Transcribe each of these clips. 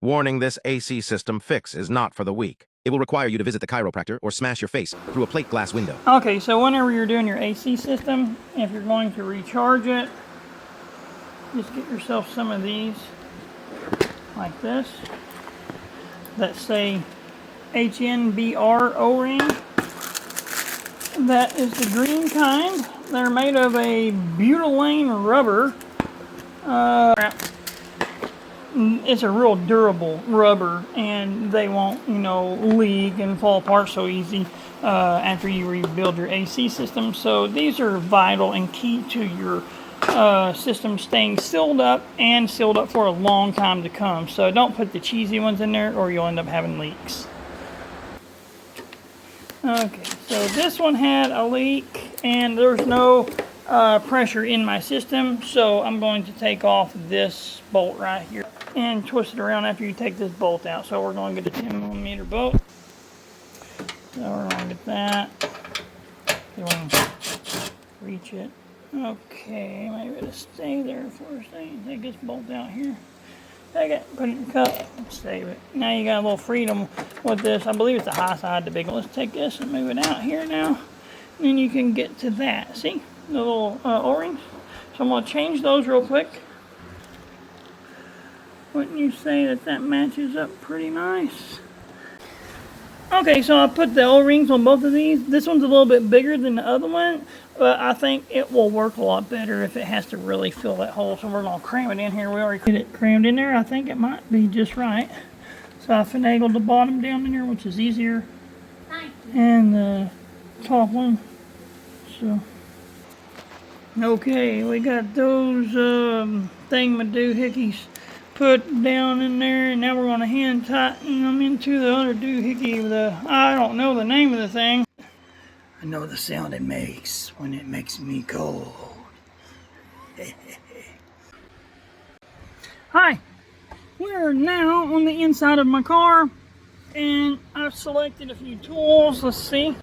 Warning, this AC system fix is not for the weak. It will require you to visit the chiropractor or smash your face through a plate glass window. Okay, so whenever you're doing your AC system, if you're going to recharge it, just get yourself some of these, like this, that say HNBR O-ring. That is the green kind. They're made of a butylene rubber. It's a real durable rubber, and they won't, leak and fall apart so easy after you rebuild your AC system. So these are vital and key to your system staying sealed up and sealed up for a long time to come. So don't put the cheesy ones in there or you'll end up having leaks. Okay, so this one had a leak and there's no pressure in my system, so I'm going to take off this bolt right here and twist it around after you take this bolt out. So we're going to get a 10mm bolt. So we're going to get that. You want to reach it. Okay, maybe it'll stay there for a second. Take this bolt out here. Take it, put it in the cup, save it. Now you got a little freedom with this. I believe it's the high side, the big one. Let's take this and move it out here now. And then you can get to that. See? The little O-rings. So I'm going to change those real quick. Wouldn't you say that that matches up pretty nice? Okay, so I put the O-rings on both of these. This one's a little bit bigger than the other one, but I think it will work a lot better if it has to really fill that hole. So we're going to cram it in here. We already get it crammed in there. I think it might be just right. So I finagled the bottom down in there, which is easier. And the top one. So, okay, we got those thingamadoohickeys put down in there, and now we're going to hand tighten them into the other doohickey. I don't know the name of the thing. I know the sound it makes when it makes me cold. Hi, we're now on the inside of my car, and I've selected a few tools. Let's see.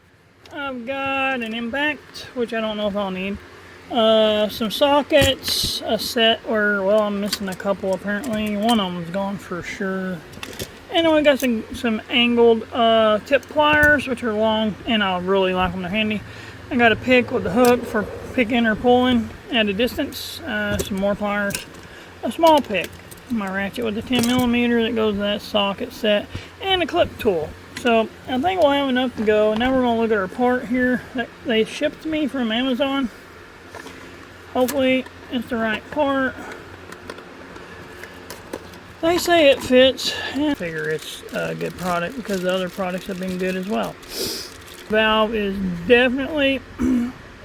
I've got an impact, which I don't know if I'll need. Some sockets, a set where, well, I'm missing a couple apparently. One of them's gone for sure. And then we got some angled tip pliers, which are long, and I really like them. They're handy. I got a pick with the hook for picking or pulling at a distance. Some more pliers. A small pick. My ratchet with the 10mm that goes to that socket set. And a clip tool. So I think we'll have enough to go. Now we're going to look at our part here that they shipped me from Amazon. Hopefully it's the right part. They say it fits, and I figure it's a good product because the other products have been good as well. Valve is definitely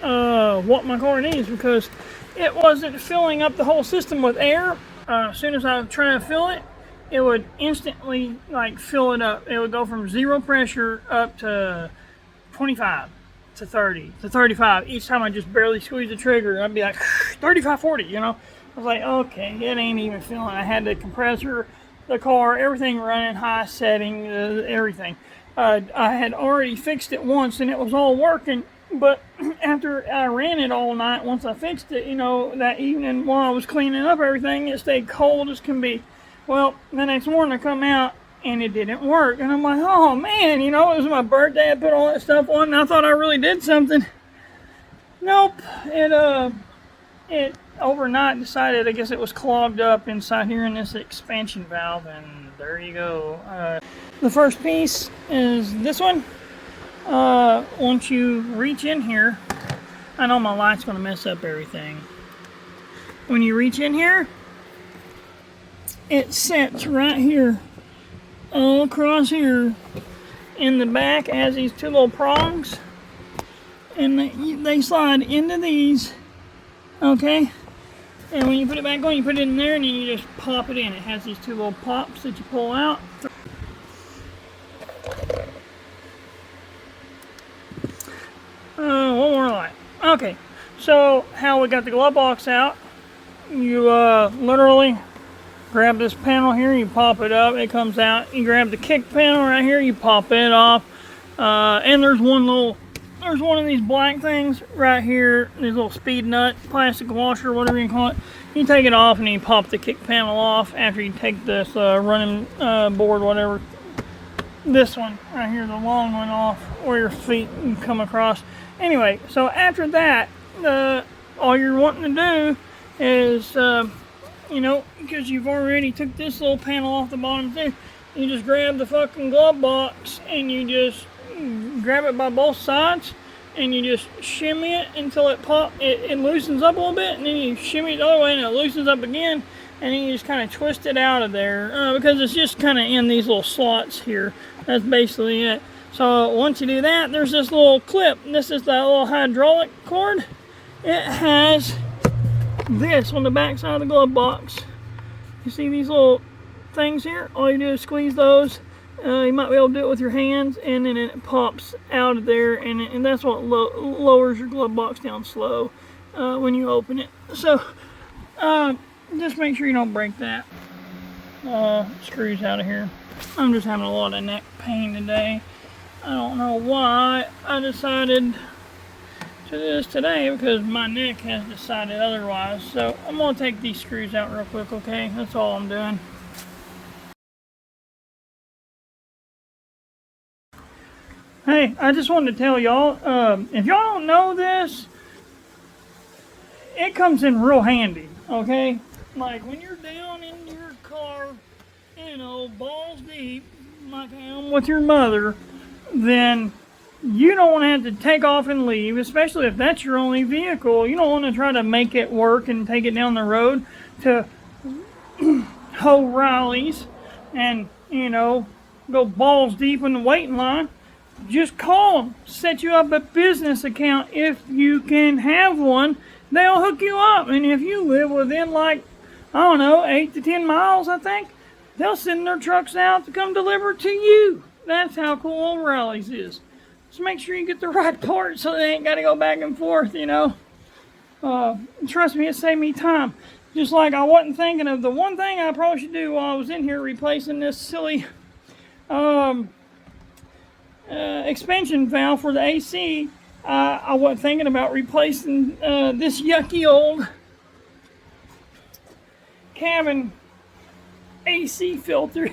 what my car needs because it wasn't filling up the whole system with air. As soon as I would try to fill it, it would instantly fill it up. It would go from 0 pressure up to 25. To 30 to 35. Each time I just barely squeeze the trigger, I'd be like 35, 40, I was like, okay, it ain't even feeling. I had the compressor, the car, everything running high setting, everything. I had already fixed it once and it was all working, but after I ran it all night, once I fixed it, that evening while I was cleaning up everything, it stayed cold as can be. Well, the next morning I come out and it didn't work, and I'm like, oh man, it was my birthday. I put all that stuff on, and I thought I really did something. Nope, it overnight decided, I guess it was clogged up inside here in this expansion valve, and there you go. The first piece is this one. Once you reach in here, I know my light's going to mess up everything. When you reach in here, it sets right here. All across here in the back has these two little prongs, and they slide into these, okay? And when you put it back on, you put it in there and then you just pop it in. It has these two little pops that you pull out. One more light. Okay, so how we got the glove box out, you literally grab this panel here, you pop it up, it comes out. You grab the kick panel right here, you pop it off. And there's one of these black things right here, these little speed nut, plastic washer, whatever you call it. you take it off and you pop the kick panel off after you take this running board, whatever. This one right here, the long one off, where your feet can come across. Anyway, so after that, all you're wanting to do is, you know, because you've already took this little panel off the bottom too, you just grab the fucking glove box and you just grab it by both sides and you just shimmy it until it loosens up a little bit, and then you shimmy it the other way and it loosens up again, and then you just kind of twist it out of there because it's just kind of in these little slots here. That's basically it. So once you do that, there's this little clip. This is that little hydraulic cord. It has this on the back side of the glove box. You see these little things here? All you do is squeeze those. You might be able to do it with your hands, and then it pops out of there, and that's what lowers your glove box down slow when you open it. So just make sure you don't break that. Screws out of here. I'm just having a lot of neck pain today. I don't know why I decided to do this today, because my neck has decided otherwise. So I'm going to take these screws out real quick, okay? That's all I'm doing. Hey, I just wanted to tell y'all, if y'all don't know this, it comes in real handy, okay? Like when you're down in your car, you know, balls deep, like I am with your mother, then you don't want to have to take off and leave, especially if that's your only vehicle. You don't want to try to make it work and take it down the road to O'Reilly's and, you know, go balls deep in the waiting line. Just call them. Set you up a business account if you can have one. They'll hook you up. And if you live within, like, I don't know, 8 to 10 miles, I think, they'll send their trucks out to come deliver to you. That's how cool O'Reilly's is. Just make sure you get the right part so they ain't got to go back and forth, you know. Trust me, it saved me time. Just like I wasn't thinking of the one thing I probably should do while I was in here replacing this silly expansion valve for the AC. I wasn't thinking about replacing this yucky old cabin AC filter,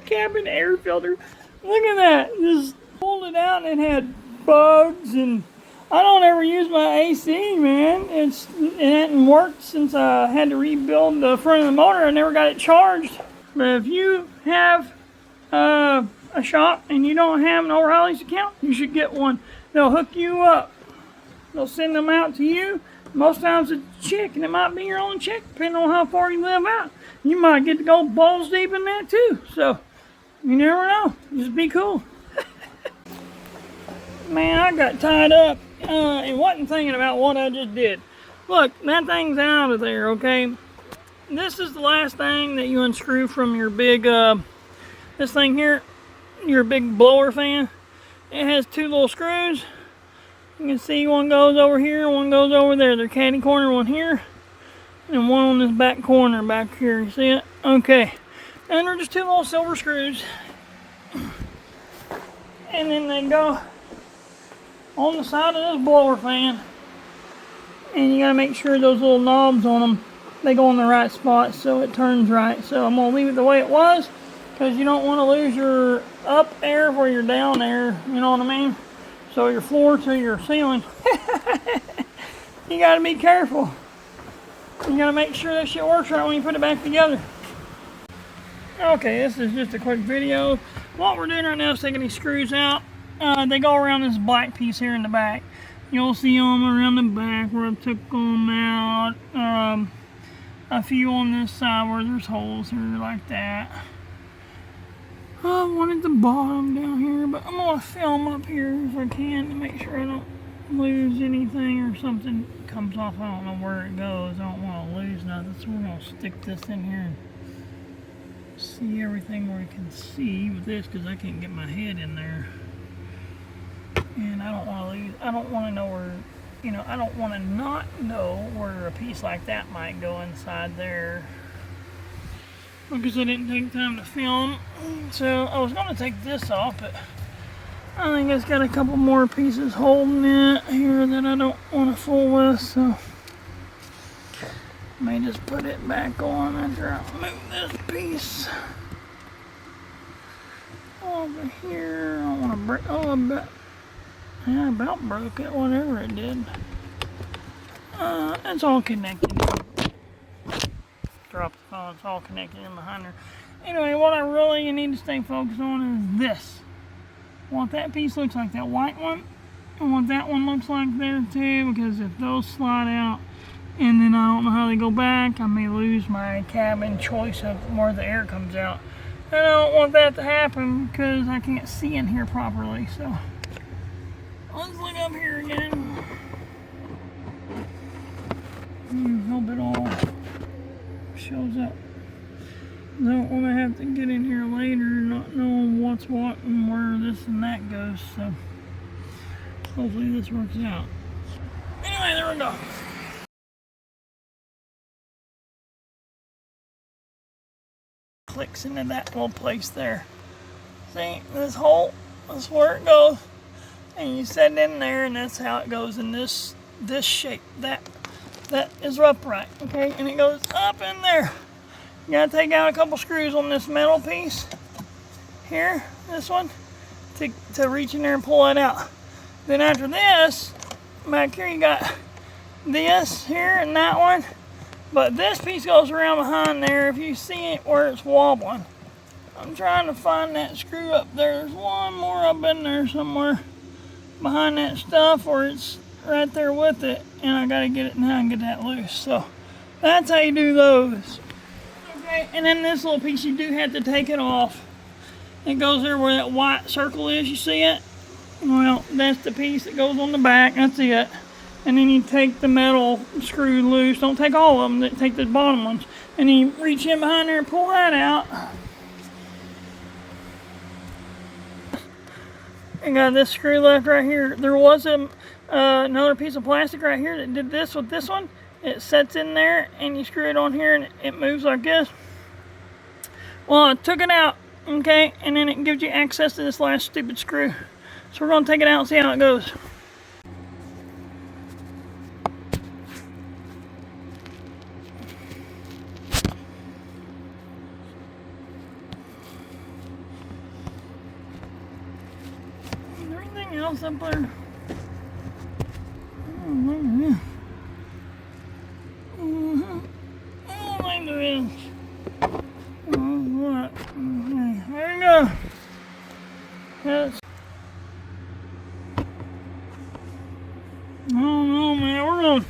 cabin air filter. Look at that. Just pulled it out and it had bugs, and I don't ever use my AC, man. It hadn't worked since I had to rebuild the front of the motor. I never got it charged. But if you have a shop and you don't have an O'Reilly's account, you should get one. They'll hook you up. They'll send them out to you. Most times it's a chick, and it might be your own chick, depending on how far you live out. You might get to go balls deep in that too. So you never know. Just be cool. Man, I got tied up and wasn't thinking about what I just did. Look, that thing's out of there, okay? This is the last thing that you unscrew from your big, this thing here, your big blower fan. It has two little screws. You can see one goes over here, one goes over there. They're caddy corner, one here, and one on this back corner back here. You see it? Okay. And they're just two little silver screws. And then they go on the side of this blower fan. And you gotta make sure those little knobs on them, they go in the right spot so it turns right. So I'm gonna leave it the way it was, because you don't want to lose your up air where you're down air, you know what I mean? So your floor to your ceiling. You gotta be careful. You gotta make sure that shit works right when you put it back together. Okay, this is just a quick video. What we're doing right now is taking these screws out. They go around this black piece here in the back. You'll see them around the back where I took them out. A few on this side where there's holes here like that. One at the bottom down here, but I'm gonna film up here if I can to make sure I don't lose anything or something comes off. I don't know where it goes. I don't want to lose nothing, so we're gonna stick this in here and see everything where we can see with this, because I can't get my head in there. And I don't want to lose. I don't want to know where, you know, I don't want to not know where a piece like that might go inside there, because I didn't take time to film. So I was going to take this off, but I think it's got a couple more pieces holding it here that I don't want to fool with. So May just put it back on after I move this piece over here. I don't want to break. Oh, I about broke it, whatever it did. It's all connected. Drop the phone, it's all connected in behind there. Anyway, what I really need to stay focused on is this. What that piece looks like, that white one, and what that one looks like there too, because if those slide out and then I don't know how they go back, I may lose my cabin choice of where the air comes out. And I don't want that to happen because I can't see in here properly. So let's look up here again. Hope it all shows up. I don't want to have to get in here later not knowing what's what and where this and that goes. So hopefully this works out. Anyway, there we go. Clicks into that little place there. See, this hole, that's where it goes. And you set it in there, and that's how it goes in this shape. That is upright, okay? And it goes up in there. You gotta take out a couple screws on this metal piece here, this one, to reach in there and pull it out. Then after this, back here you got this here and that one. But this piece goes around behind there. If you see it where it's wobbling, I'm trying to find that screw up there. There's one more up in there somewhere behind that stuff, or it's right there with it, and I gotta get it now and get that loose. So that's how you do those. Okay, and then this little piece, you do have to take it off. It goes there where that white circle is, you see it? Well, that's the piece that goes on the back, that's it. And then you take the metal screw loose. Don't take all of them, take the bottom ones. And then you reach in behind there and pull that out. And got this screw left right here. There was another piece of plastic right here that did this with this one. It sets in there and you screw it on here and it moves like this. Well, I took it out, okay, and then it gives you access to this last stupid screw. So we're gonna take it out and see how it goes. Is there anything else up there? Oh, look at this. Oh, I think there is. Oh, what? Okay, there you go. That's. Oh no, man, we're going.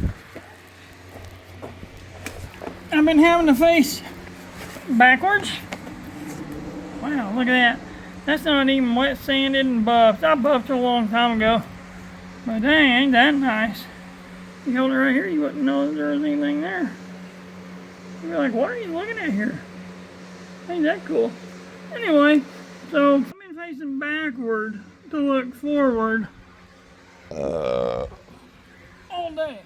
I've been having to face backwards. Wow, look at that. That's not even wet sanded and buffed. I buffed it a long time ago. But dang, ain't that nice. You hold it right here, you wouldn't know that there was anything there. You'd be like, what are you looking at here? Ain't that cool? Anyway, so I've been facing backward to look forward all day.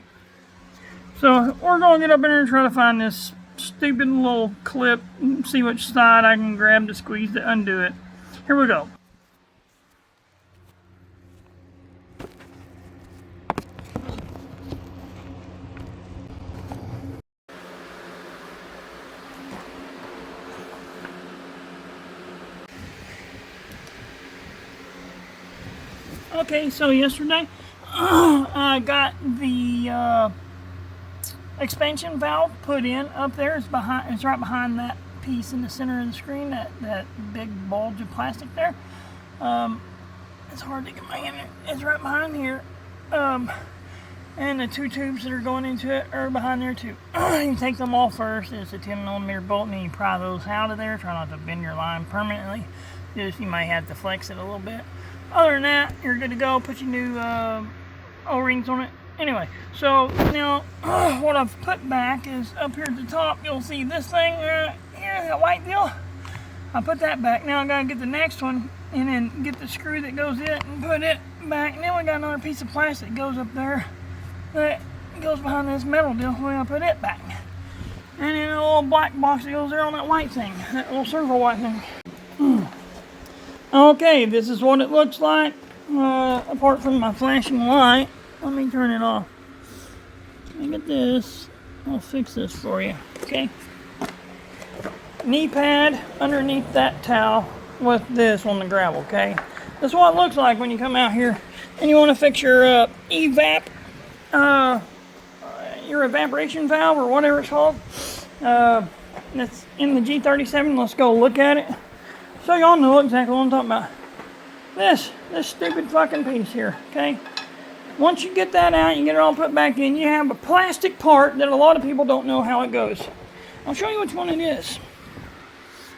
So we're gonna get up in there and try to find this stupid little clip and see which side I can grab to squeeze to undo it. Here we go. Okay, so yesterday I got the expansion valve put in up there. It's right behind that piece in the center of the screen, that big bulge of plastic there. It's hard to get my hand in. It's right behind here. And the two tubes that are going into it are behind there too. You take them off first. It's a 10mm bolt, and then you pry those out of there. Try not to bend your line permanently. Just you might have to flex it a little bit. Other than that, you're good to go. Put your new O-rings on it. Anyway, so now what I've put back is up here at the top. You'll see this thing right here, that white deal. I put that back. Now I gotta get the next one and then get the screw that goes in it and put it back. And then we got another piece of plastic that goes up there that goes behind this metal deal. We're gonna put it back. And then a little black box that goes there on that white thing, that little servo white thing. Okay, this is what it looks like, apart from my flashing light. Let me turn it off. Look at this. I'll fix this for you, okay? Knee pad underneath that towel with this on the gravel, okay? This is what it looks like when you come out here and you want to fix your your evaporation valve or whatever it's called. That's in the G37. Let's go look at it so y'all know exactly what I'm talking about. This stupid fucking piece here, okay? Once you get that out, you get it all put back in, you have a plastic part that a lot of people don't know how it goes. I'll show you which one it is.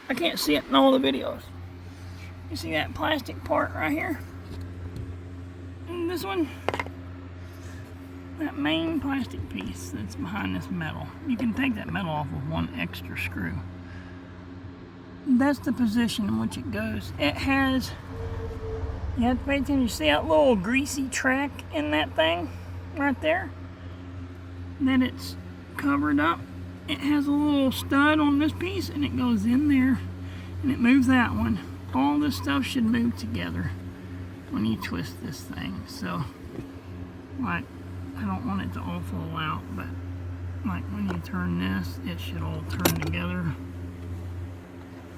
I can't see it in all the videos. You see that plastic part right here? And this one? That main plastic piece that's behind this metal. You can take that metal off with one extra screw. That's the position in which it goes. It has, you have to pay attention, you see that little greasy track in that thing right there? That it's covered up. It has a little stud on this piece and it goes in there and it moves that one. All this stuff should move together when you twist this thing. So, like, I don't want it to all fall out, but like when you turn this, it should all turn together.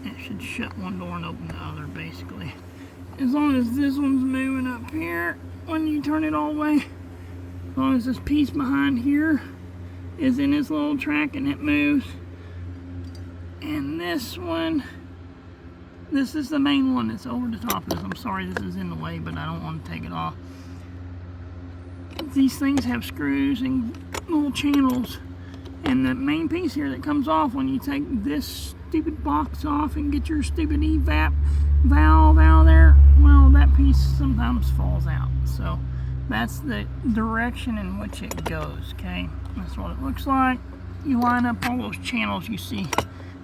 It should shut one door and open the other, basically. As long as this one's moving up here, when you turn it all the way, as long as this piece behind here is in this little track and it moves. And this one, this is the main one that's over the top of this. I'm sorry this is in the way, but I don't want to take it off. These things have screws and little channels, and the main piece here that comes off when you take this stupid box off and get your stupid evap valve out of there, well, that piece sometimes falls out. So that's the direction in which it goes, okay? That's what it looks like. You line up all those channels you see.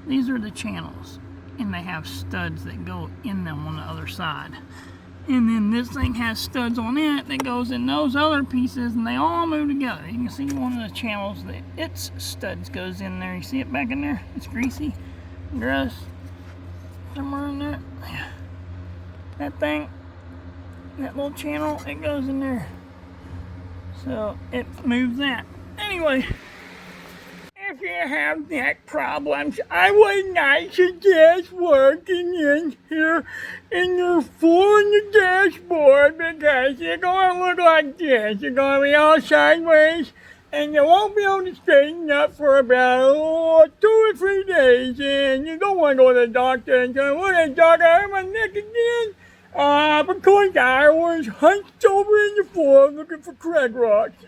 These are the channels, and they have studs that go in them on the other side. And then this thing has studs on it that goes in those other pieces, and they all move together. You can see one of the channels that its studs goes in there. You see it back in there? It's greasy, gross, somewhere in there. That thing, that little channel, it goes in there. So it moves that. Anyway, if you have neck problems, I would not suggest working in here in your floor in the dashboard, because you're going to look like this. You're going to be all sideways, and you won't be able to straighten up for about 2 or 3 days. And you don't want to go to the doctor and say, "What is doctor, I hurt my neck again?" Because I was hunched over in the floor looking for crack rocks.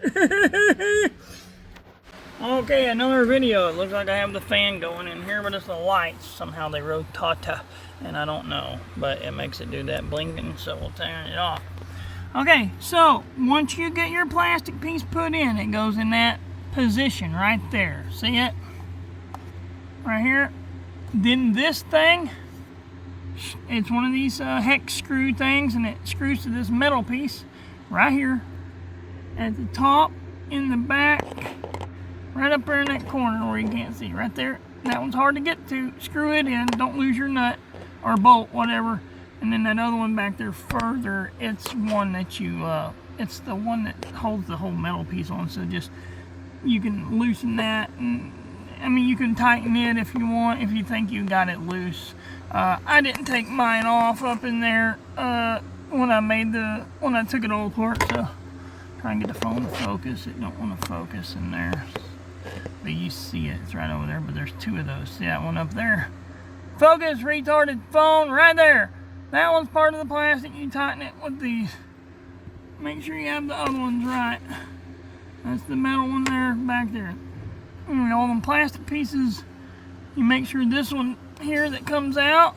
Okay, another video. It looks like I have the fan going in here, but it's the lights. Somehow they rotata, and I don't know, but it makes it do that blinking, so we'll turn it off. Okay, so once you get your plastic piece put in, it goes in that position right there. See it? Right here. Then this thing, it's one of these hex screw things, and it screws to this metal piece right here at the top, in the back, right up there in that corner where you can't see, right there. That one's hard to get to. Screw it in, don't lose your nut or bolt, whatever. And then that other one back there further, it's one that you, it's the one that holds the whole metal piece on. So just, you can loosen that. And, I mean, you can tighten it if you want, if you think you got it loose. I didn't take mine off up in there when I took it all apart. So try and get the phone to focus. It don't want to focus in there. But you see it, it's right over there, but there's 2 of those. See that one up there? Focus, retarded phone, right there. That one's part of the plastic. You tighten it with these. Make sure you have the other ones right. That's the metal one there, back there. And all them plastic pieces, you make sure this one here that comes out,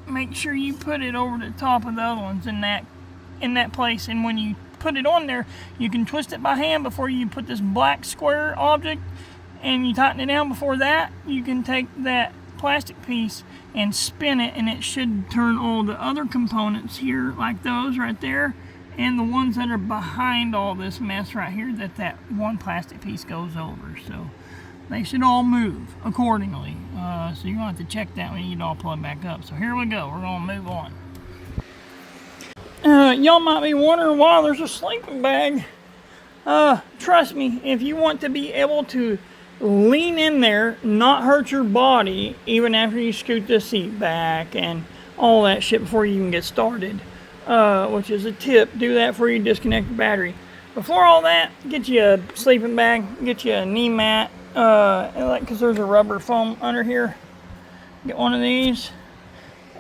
make sure you put it over the top of the other ones in that place. And when you put it on there, you can twist it by hand before you put this black square object, and you tighten it down. Before that, you can take that plastic piece and spin it, and it should turn all the other components here, like those right there, and the ones that are behind all this mess right here that one plastic piece goes over. So they should all move accordingly. So you're going to have to check that when you get all plugged back up. So here we go, we're going to move on. Y'all might be wondering why there's a sleeping bag. Trust me, if you want to be able to lean in there, not hurt your body, even after you scoot the seat back and all that shit before you even get started. Which is a tip. Do that before you disconnect the battery. Before all that, get you a sleeping bag, get you a knee mat, because there's a rubber foam under here. Get one of these.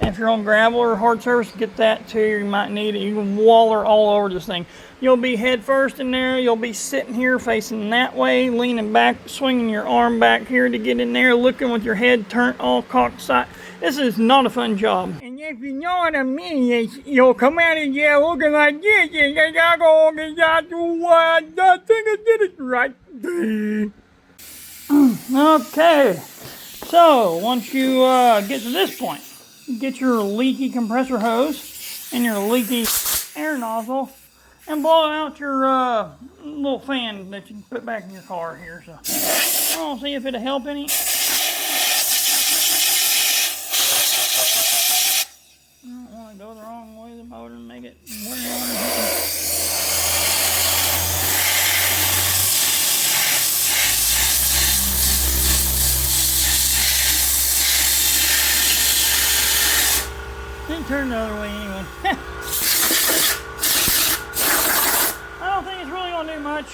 If you're on gravel or hard surface, get that too. You might need it. You can waller all over this thing. You'll be head first in there. You'll be sitting here facing that way, leaning back, swinging your arm back here to get in there, looking with your head turned all cocked side. This is not a fun job. And if you know what I mean, you'll come out of jail looking like this. And I go, I think I did it right. Okay. So, once you get to this point, get your leaky compressor hose and your leaky air nozzle and blow out your little fan that you put back in your car here. So, I'll see if it'll help any. I don't want to go the wrong way of the motor and make it wear on. Then turn the other way anyway. I don't think it's really going to do much.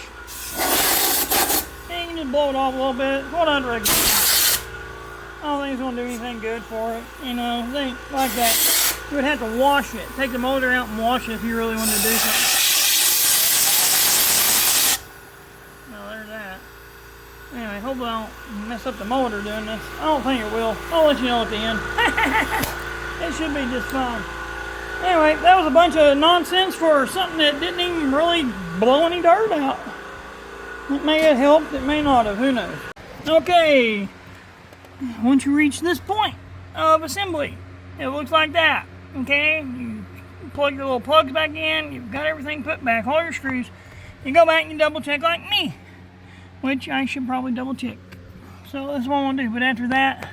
You can just blow it off a little bit. Hold on to it. I don't think it's going to do anything good for it. You know, think like that. You would have to wash it. Take the motor out and wash it if you really wanted to do something. Well, there's that. Anyway, hopefully I don't mess up the motor doing this. I don't think it will. I'll let you know at the end. It should be just fine. Anyway, that was a bunch of nonsense for something that didn't even really blow any dirt out. It may have helped, it may not have, who knows. Okay, once you reach this point of assembly, it looks like that, okay? You plug your little plugs back in, you've got everything put back, all your screws. You go back and you double check like me, which I should probably double check. So that's what I want to do, but after that,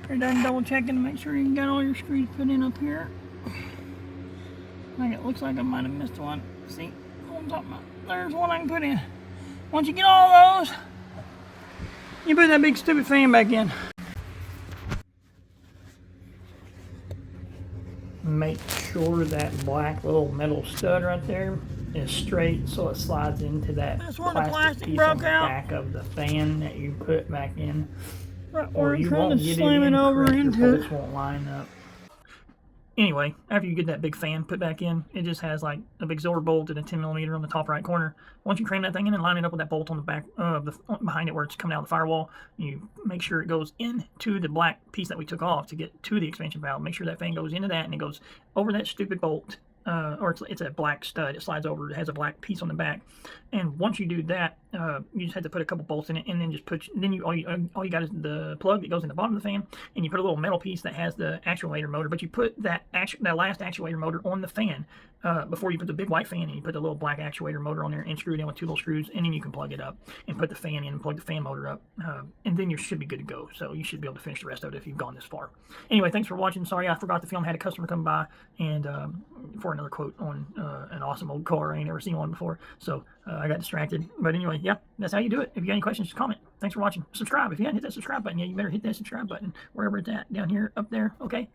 you're done double checking to make sure you got all your screws put in up here. Like it looks like I might have missed one. See what I'm talking about? There's one I can put in. Once you get all those, you put that big stupid fan back in. Make sure that black little metal stud right there is straight so it slides into that plastic piece on the back of the fan that you put back in. Right, or you won't get it in over into your bolts won't line up. Anyway, after you get that big fan put back in, it just has like a big silver bolt and a 10mm on the top right corner. Once you cram that thing in and line it up with that bolt on the back of the behind it where it's coming out of the firewall, you make sure it goes into the black piece that we took off to get to the expansion valve. Make sure that fan goes into that and it goes over that stupid bolt. Or it's a black stud. It slides over. It has a black piece on the back. And once you do that, you just have to put a couple bolts in it, and then just put. Then all you got is the plug that goes in the bottom of the fan, and you put a little metal piece that has the actuator motor. But you put that last actuator motor on the fan before you put the big white fan in. You put the little black actuator motor on there and screw it in with 2 little screws, and then you can plug it up and put the fan in and plug the fan motor up, and then you should be good to go. So you should be able to finish the rest of it if you've gone this far. Anyway, thanks for watching. Sorry I forgot to film. Had a customer come by and for another quote on an awesome old car. I ain't never seen one before, so I got distracted. But anyway, yeah, that's how you do it. If you got any questions, just comment. Thanks for watching. Subscribe. If you haven't hit that subscribe button yet, you better hit that subscribe button wherever it's at, down here, up there, okay?